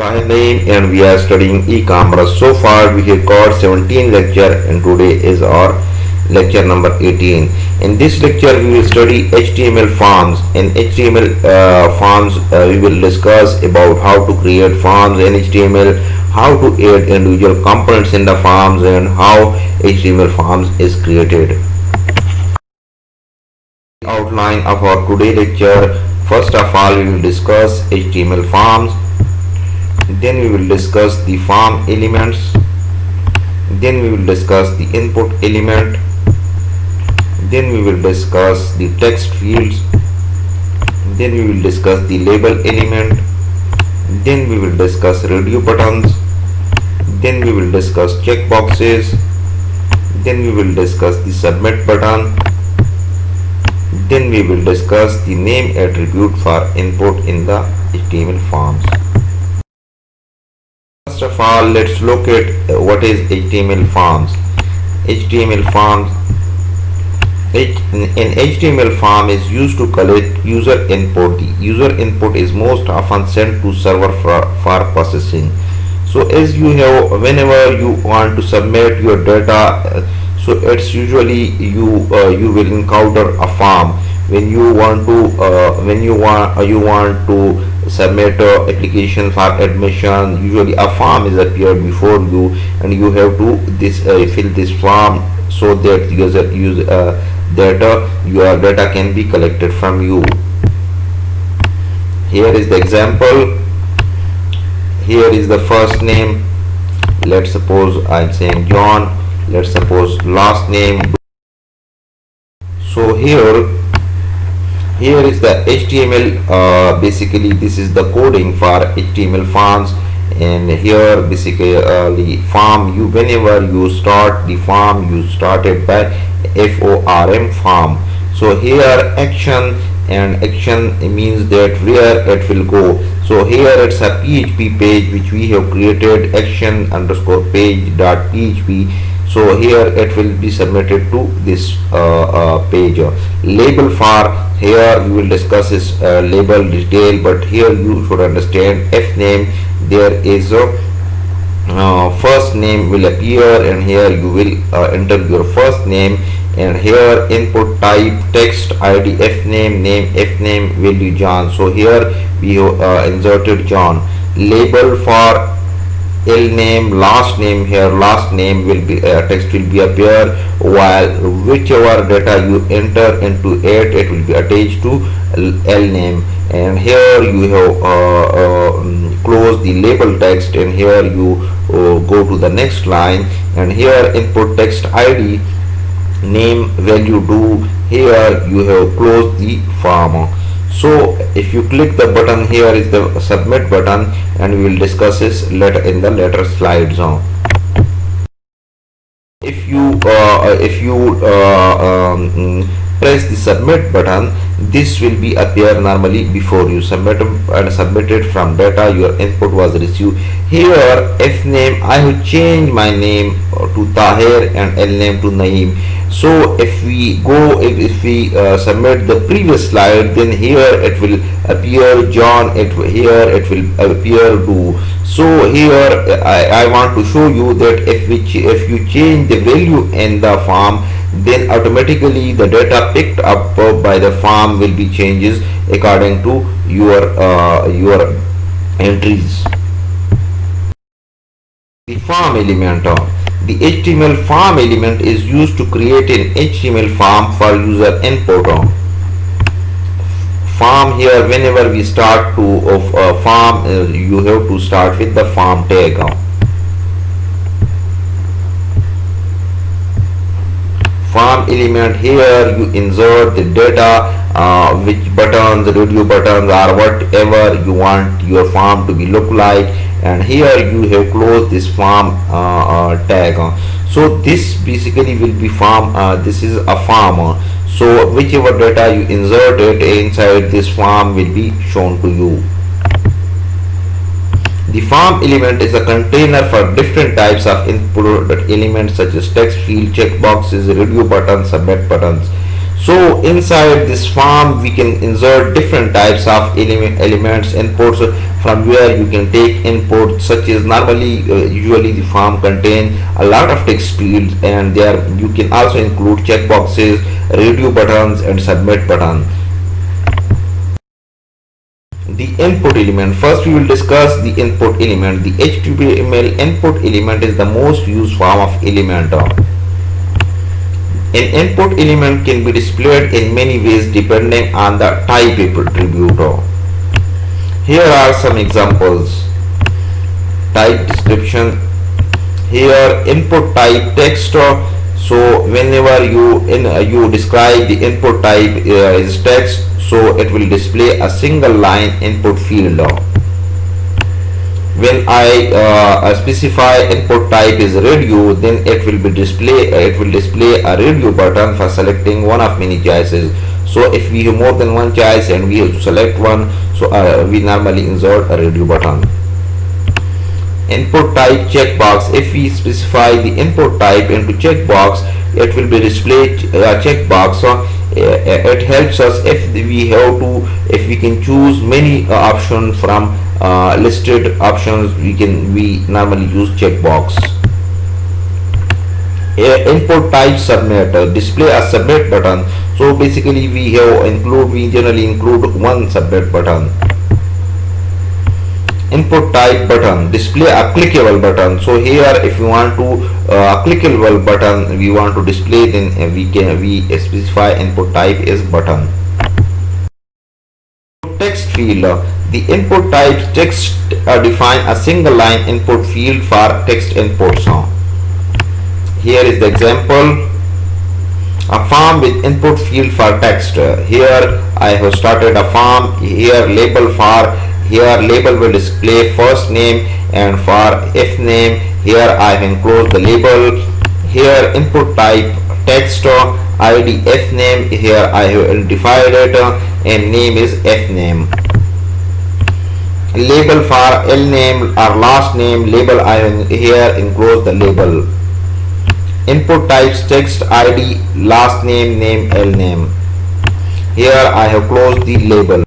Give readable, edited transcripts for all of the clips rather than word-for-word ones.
Name and we are studying e-commerce. So far we have got 17 lecture and today is our lecture number 18. In this lecture we will study HTML forms. In HTML forms we will discuss about how to create forms in HTML, how to add individual components in the forms and how HTML forms is created. Outline of our today lecture. First of all we will discuss HTML forms. Then we will discuss the form elements. Then we will discuss the input element. Then we will discuss the text fields. Then we will discuss the label element. Then we will discuss radio buttons. Then we will discuss checkboxes. Then we will discuss the submit button. Then we will discuss the name attribute for input in the HTML forms. First of all, let's look at what is HTML forms. HTML forms an HTML form is used to collect user input. The user input is most often sent to server for processing. So as you have, whenever you want to submit your data, so it's usually you will encounter a form when you want to submit application for admission. Usually a form is appeared before you and you have to fill this form so that your data can be collected from you. Here is the example. Here is the first name. Let's suppose I'm saying John. Let's suppose last name. So here is the HTML. Basically this is the coding for HTML forms, and here basically the form, whenever you start the form, you start it by form form. So here action means that where it will go. So here it's a PHP page which we have created, action underscore page dot PHP. So here it will be submitted to this page. Label for, here we will discuss this label detail, but here you should understand f name. There is a first name will appear, and here you will enter your first name, and here input type text id f name value John. So here we have inserted John. Label for L name, last name, here last name will be text will be appear, while whichever data you enter into it will be attached to L name. And here you have close the label text, and here you go to the next line, and here input text id name value do. Here you have closed the form. So if you click the button, here is the submit button, and we will discuss this later in the later slides on. If you press the submit button, this will be appear normally before you submitted from data your input was received. Here f name, I have changed my name to Tahir and L name to Naeem. So if we submit the previous slide, then here it will appear John, here it will appear Do. So here I want to show you that if you change the value in the form, then automatically the data picked up by the form will be changes according to your entries. The form element. The HTML form element is used to create an HTML form for user input. Form, here whenever we start to form, you have to start with the form tag. Form element, here you insert the data, which buttons, radio buttons, or whatever you want your form to be look like, and here you have closed this form tag. So this basically will be form. This is a form. So whichever data you insert it inside this form will be shown to you. The form element is a container for different types of input elements such as text field, checkboxes, radio buttons, submit buttons. So inside this form we can insert different types of elements, inputs. from where you can take input, such as normally usually the form contain a lot of text fields, and there you can also include checkboxes, radio buttons and submit button. The input element. First we will discuss the input element. The HTML input element is the most used form of element. An input element can be displayed in many ways depending on the type attribute. Here are some examples. Type description. Here input type text. So whenever you describe the input type is text, so it will display a single line input field. When I specify input type is radio, then it will display a radio button for selecting one of many choices. So if we have more than one choice and we have to select one, so we normally insert a radio button. Input type checkbox. If we specify the input type into checkbox, it will be displayed checkbox. So it helps us if we can choose many options from listed options. We normally use checkbox. Input type submit. Display a submit button. So basically we generally include one submit button. Input type button. Display a clickable button. So here if you want to clickable button we want to display, then we specify input type is button. Text field. The input type text define a single line input field for text inputs. Here is the example. A form with input field for text. Here I have started a form. Here label for. Here label will display first name, and for if name here I have enclosed the label. Here input type text id if name. Here I have identified it and name is if name. Label for L name or last name label I have here enclosed the label. Input types text id last name name L name. Here I have closed the label.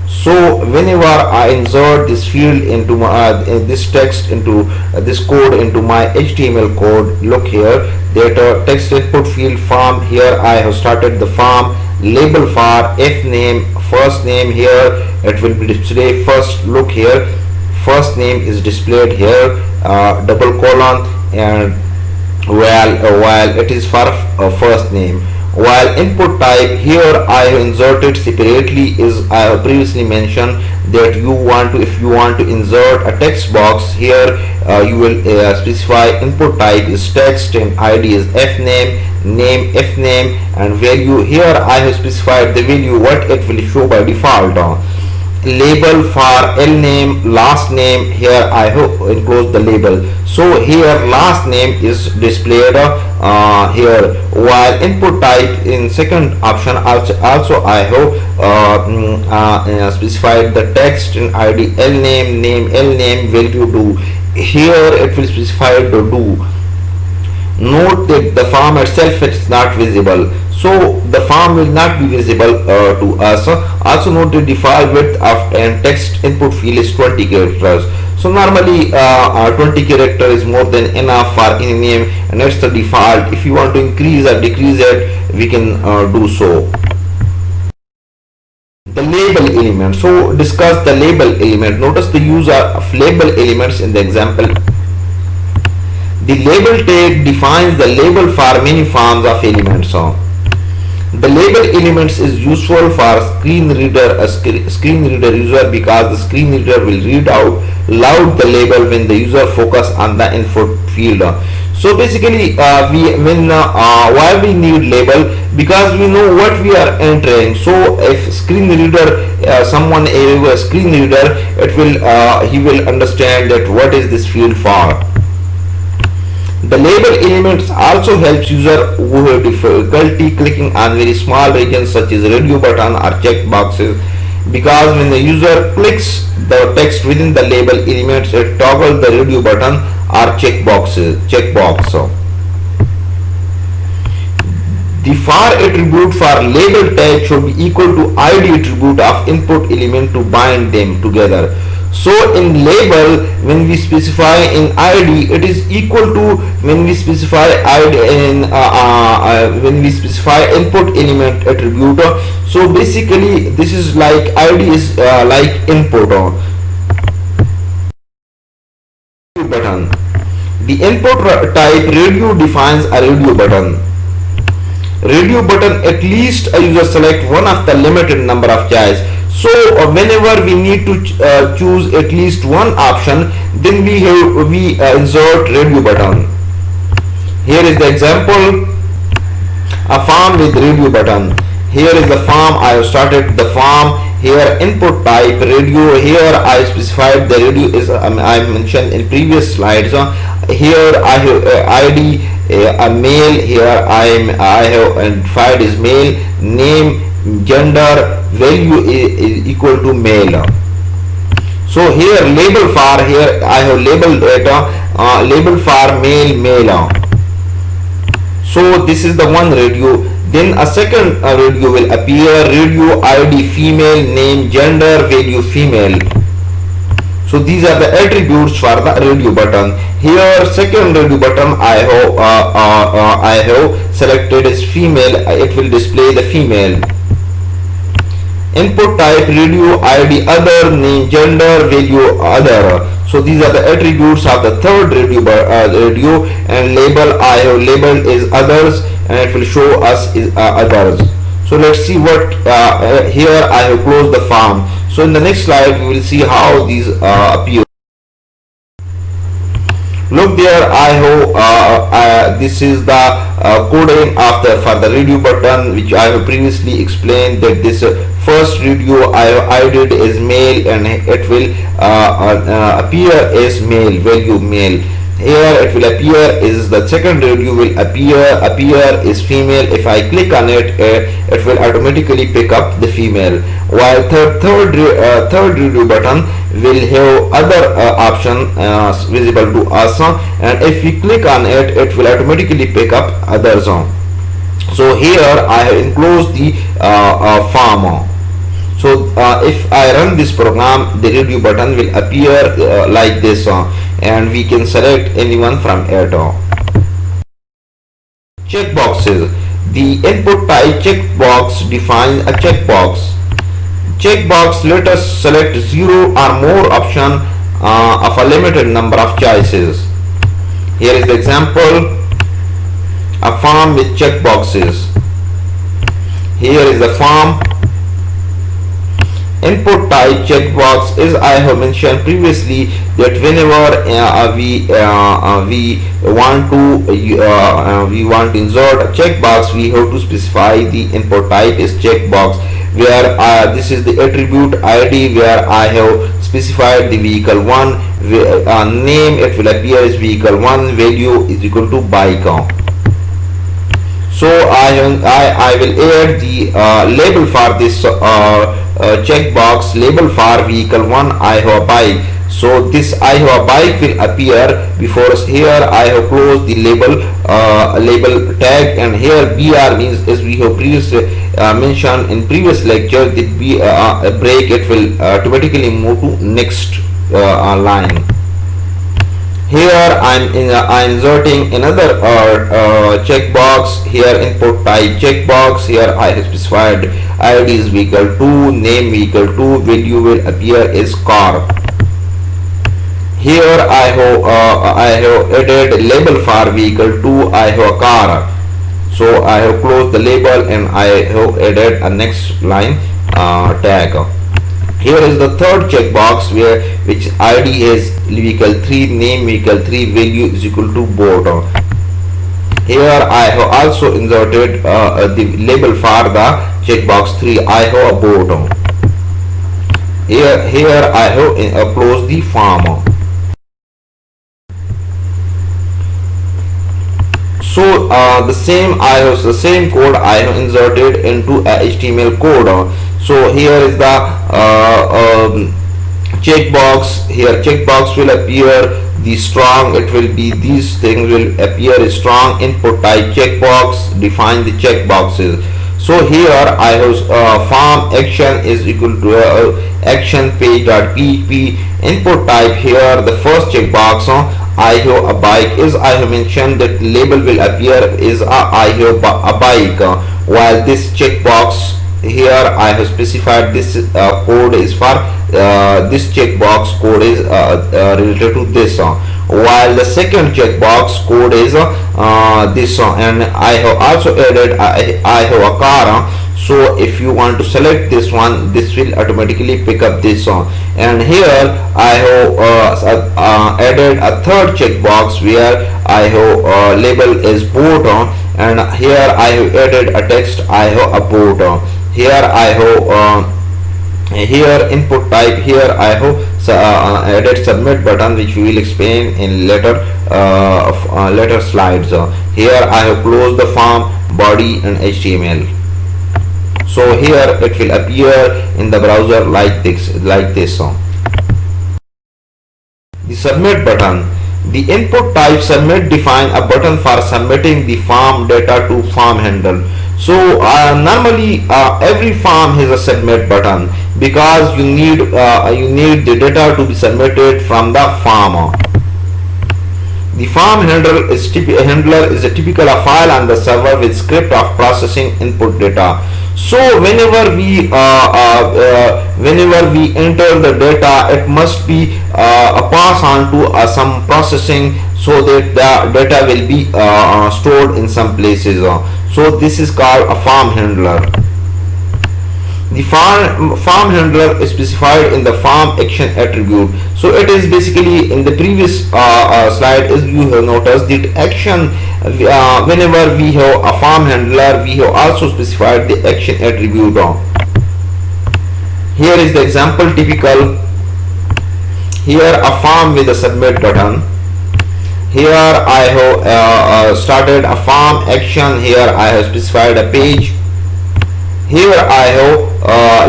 So whenever I insert this field into my this text into this code into my HTML code, look here that text input field form. Here I have started the form. Label for if name first name. Here it will be displayed first. Look here, first name is displayed here double colon, and while it is for first name. While input type here I have inserted separately is I have previously mentioned that if you want to insert a text box, here you will specify input type is text and id is if name if name, and value here I have specified the value what it will show by default. Label for L name last name. Here I have enclosed the label. So here last name is displayed here, while input type in second option also I have specified the text and id L name L name value do. Here it will specify the do. Note that the form itself is not visible, so the form will not be visible to us. Also note the default width of and text input field is 20 characters. So normally 20 character is more than enough for any name, and that's the default. If you want to increase or decrease it, we can do so. The label element. So discuss the label element. Notice the use of label elements in the example. The label tag defines the label for many forms of elements. The label elements is useful for screen reader user because the screen reader will read out loud the label when the user focus on the input field. So basically why we need label? Because we know what we are entering. So if screen reader someone a screen reader, it will he will understand that what is this field for. The label elements also helps user who have difficulty clicking on very small regions such as radio button or check boxes, because when the user clicks the text within the label elements, it toggles the radio button or checkbox. The far attribute for label tag should be equal to id attribute of input element to bind them together. So in label, when we specify in id, it is equal to when we specify id in when we specify input element attribute. So basically this is like id is like input. Button. The input type radio defines a radio button. Radio button, at least a user select one of the limited number of choice. So whenever we need to choose at least one option, then we insert radio button. Here is the example, a form with radio button. Here is the form. I have started the form. Here input type radio. Here I specified the radio is I mentioned in previous slides. Here I have id a male. Here I have identified is male. Name, gender, value is equal to male. So here label for, here I have label data, label for male. So this is the one radio. Then a second radio will appear. Radio id female, name, gender, value female. So these are the attributes for the radio button. Here second radio button I have selected is female. It will display the female. Input type radio id other, name, gender, value other. So these are the attributes of the third radio, and label I have labeled is others, and it will show us is others. So let's see what here I have closed the form. So in the next slide we will see how these appear. Look there, I have this is the coding of the for the radio button, which I have previously explained that this first radio I did is male, and it will appear as male, value male. Here it will appear is the second radio will appear is female. If I click on it, it will automatically pick up the female, while third radio button will have other option visible to us, and if we click on it, it will automatically pick up others. So here I have enclosed the form. So if I run this program, the radio button will appear like this, and we can select anyone from it. Checkboxes. The input type checkbox defines a checkbox. Checkbox let us select 0 or more option of a limited number of choices. Here is the example, a form with checkboxes. Here is the form. Input type checkbox is I have mentioned previously that whenever we want to insert a checkbox, we have to specify the input type is checkbox, where this is the attribute id, where I have specified the vehicle 1, name it will appear as vehicle 1, value is equal to bike. So I will add the label for this checkbox, label for vehicle 1 I have a bike. So this I have a bike will appear before us. Here I have closed the label tag, and here br means, as we have previously mentioned in previous lecture, the break, it will automatically move to next line. Here I'm inserting another checkbox. Here input type checkbox. Here I have specified id is vehicle 2, name vehicle 2, value will appear as car. Here I have added label for vehicle 2. I have a car. So I have closed the label, and I have added a next line tag. Here is the third checkbox, which id is vehicle 3, name vehicle 3, value is equal to boat. Here I have also inserted the label for the checkbox 3. I have a boat. Here I have closed the form. So the same code I have inserted into a HTML code. So here is the checkbox. Here checkbox will appear the strong, it will be these things will appear. Strong input type checkbox, define the checkboxes. So here I have form action is equal to action page.php. Input type, here the first checkbox, I have a bike, is I have mentioned that label will appear is I have a bike, while this checkbox here I have specified this code is for this checkbox code is related to this, while the second checkbox code is this, and I have also added I have a car. So if you want to select this one, this will automatically pick up this song. And here I have added a third checkbox where I have label is boat, and here I have added a text, I have a boat. Here I have here input type, here I have added submit button, which we will explain in later slides. Here I have closed the form, body and HTML. So here it will appear in the browser like this. The submit button. The input type submit define a button for submitting the form data to form handler. So normally every form has a submit button because you need the data to be submitted from the form. The form handler is a typical file on the server with script of processing input data. So whenever we enter the data, it must be pass on to some processing so that the data will be stored in some places. So this is called a form handler. The form handler is specified in the form action attribute. So it is basically in the previous slide, as you have noticed, that action whenever we have a form handler, we have also specified the action attribute. Here is the example typical. Here a form with a submit button. Here I have started a form action. Here I have specified a page. Here I have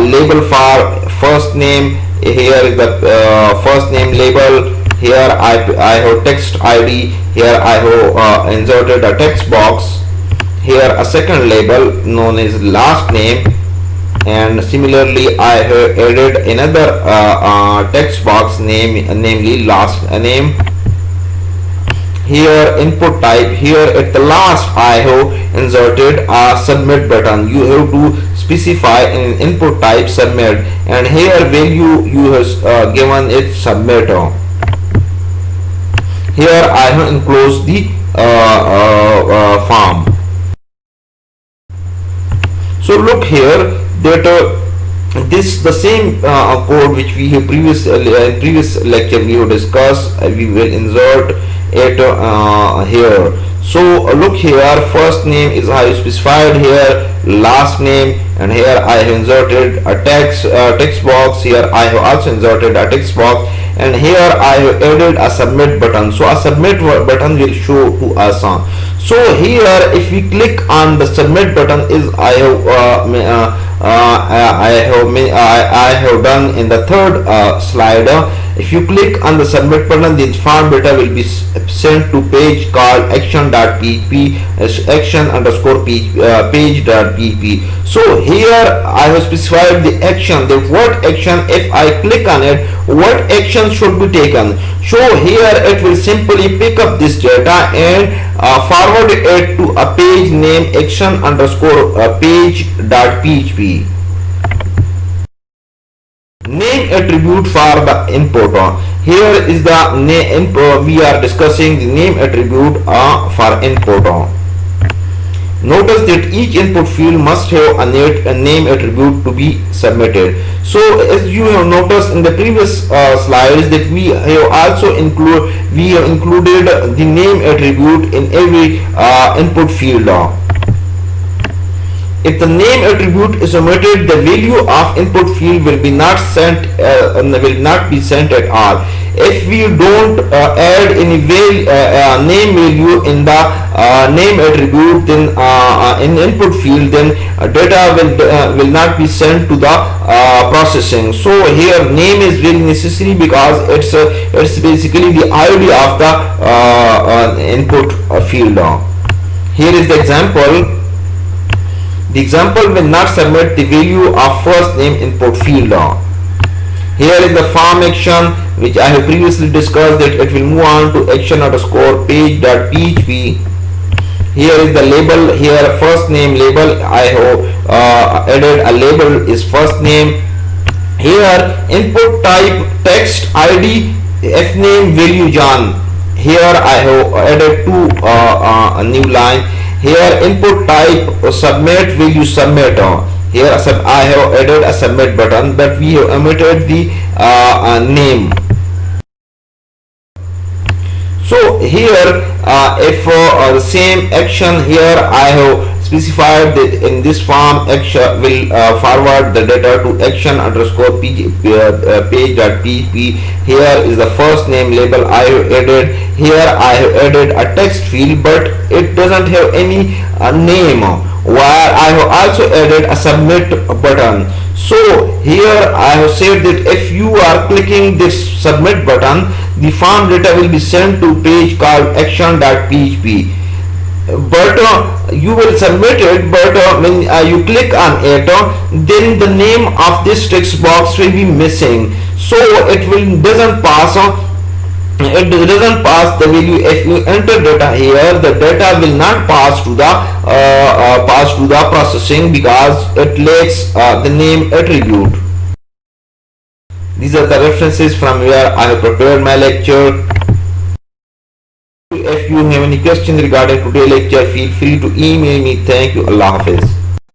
label for first name. Here is the first name label. Here I have text ID. Here I have inserted a text box. Here a second label known as last name, and similarly I have added another text box name, namely last name. Here input type, here at the last I have inserted a submit button. You have to specify in input type submit, and here value you have given it submit. Here I have enclosed the form. So look here that this the same code which we have previous lecture we have discussed. We will insert it here. So look here, first name is I have specified here, last name, and here I have inserted a text box. Here I have also inserted a text box, and here I have added a submit button. So a submit button will show to us. So here if we click on the submit button, is I have done in the third slide. If you click on the submit button, the form data will be sent to page called action.php, action_page.php. So here I have specified the action, that what action, if I click on it, what action should be taken. So here it will simply pick up this data and forward it to a page name action_page.php. Name attribute for the input. Here is the name. We are discussing the name attribute for input. Notice that each input field must have a name attribute to be submitted. So as you have noticed in the previous slides, that we have also included the name attribute in every input field. If the name attribute is omitted, the value of input field will not be sent at all. If we don't add any name value in the name attribute, then in input field, then data will not be sent to the processing. So here name is very necessary because it's basically the ID of the input field. Here is the example. The example will not submit the value of first name input field. Here is the form action which I have previously discussed, that it will move on to action underscore page.php. Here is the label. Here first name label. I have added a label is first name. Here input type text ID f name value John. Here I have added a new line. Here input type submit value submit. Here I have added a submit button, but we have omitted the name. So here if the same action, here I have specified that in this form action will forward the data to action underscore page.php. Here is the first name label I have added. Here I have added a text field, but it doesn't have any name, where I have also added a submit button. So here I have said that if you are clicking this submit button, the form data will be sent to page called action.php. But you will submit it, but when you click on it, then the name of this text box will be missing. So it doesn't pass the value. If you enter data here, the data will not pass to the processing because it lacks the name attribute. These are the references from where I have prepared my lecture. If you have any question regarding today's lecture, feel free to email me. Thank you. Allah Hafiz.